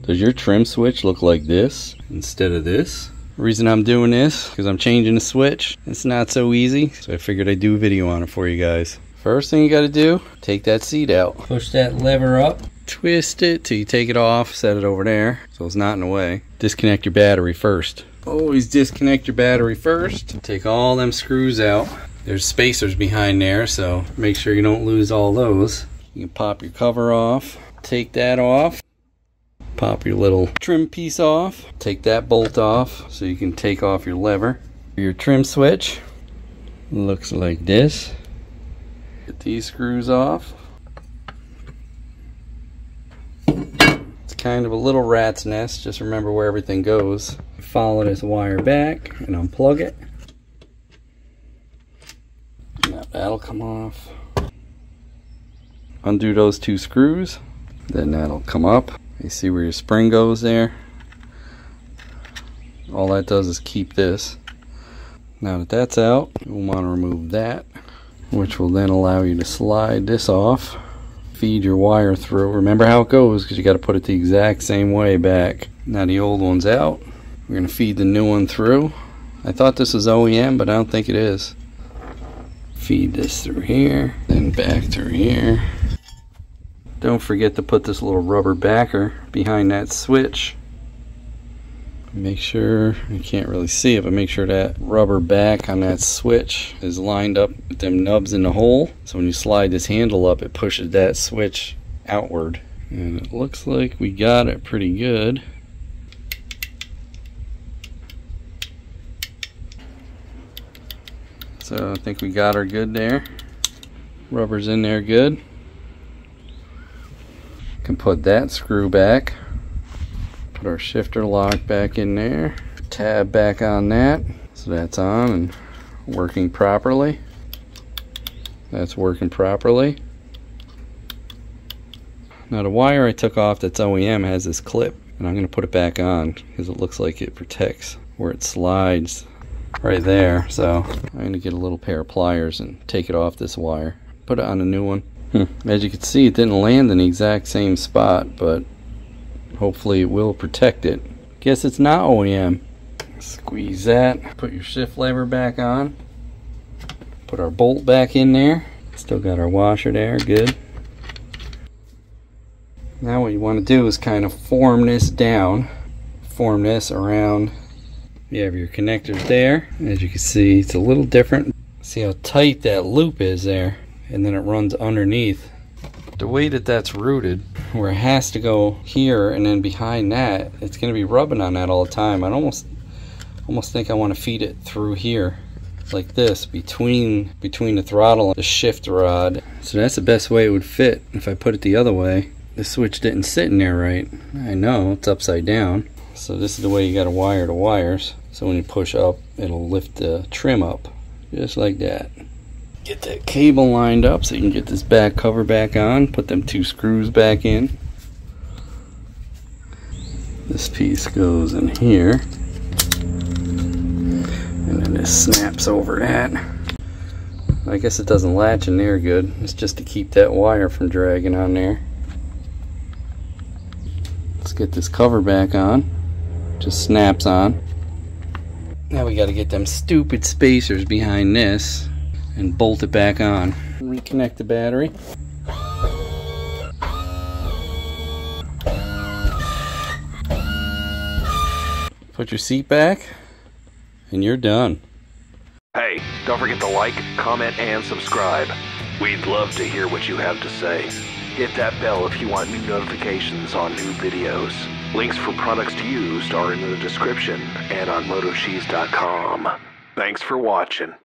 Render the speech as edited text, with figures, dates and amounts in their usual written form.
Does your trim switch look like this instead of this? The reason I'm doing this because I'm changing the switch. It's not so easy, so I figured I'd do a video on it for you guys. First thing you got to do, take that seat out. Push that lever up, twist it till you take it off, set it over there so it's not in the way. Disconnect your battery first. Always disconnect your battery first. Take all them screws out. There's spacers behind there, so make sure you don't lose all those. You can pop your cover off, take that off. Pop your little trim piece off, take that bolt off so you can take off your lever. Your trim switch looks like this. Get these screws off. It's kind of a little rat's nest, just remember where everything goes. Follow this wire back and unplug it. Now that'll come off. Undo those two screws, then that'll come up. You see where your spring goes there? All that does is keep this. Now that that's out, you'll want to remove that, which will then allow you to slide this off. Feed your wire through. Remember how it goes because you got to put it the exact same way back. Now the old one's out. We're going to feed the new one through. I thought this was OEM, but I don't think it is. Feed this through here, then back through here. Don't forget to put this little rubber backer behind that switch. Make sure, you can't really see it, but make sure that rubber back on that switch is lined up with them nubs in the hole. So when you slide this handle up, it pushes that switch outward. And it looks like we got it pretty good. So I think we got her good there. Rubber's in there good. Can put that screw back, put our shifter lock back in there, tab back on that, so that's on and working properly. That's working properly. Now the wire I took off that's OEM has this clip, and I'm going to put it back on because it looks like it protects where it slides right there. So I'm going to get a little pair of pliers and take it off this wire, put it on a new one. As you can see, it didn't land in the exact same spot, but hopefully it will protect it. Guess it's not OEM. Squeeze that, put your shift lever back on, put our bolt back in there. Still got our washer there, good. Now what you want to do is kind of form this down, form this around. You have your connectors there. As you can see, it's a little different. See how tight that loop is there? And then it runs underneath. The way that that's rooted, where it has to go here and then behind that, it's going to be rubbing on that all the time. I almost think I want to feed it through here, like this, between the throttle and the shift rod. So that's the best way it would fit. If I put it the other way, the switch didn't sit in there right. I know, it's upside down. So this is the way you got to wire the wires. So when you push up, it'll lift the trim up, just like that. Get that cable lined up so you can get this back cover back on. Put them two screws back in. This piece goes in here. And then this snaps over that. I guess it doesn't latch in there good. It's just to keep that wire from dragging on there. Let's get this cover back on. Just snaps on. Now we got to get them stupid spacers behind this and bolt it back on. Reconnect the battery. Put your seat back and you're done. Hey, don't forget to like, comment, and subscribe. We'd love to hear what you have to say. Hit that bell if you want new notifications on new videos. Links for products to use are in the description and on MotoCheez.com. Thanks for watching.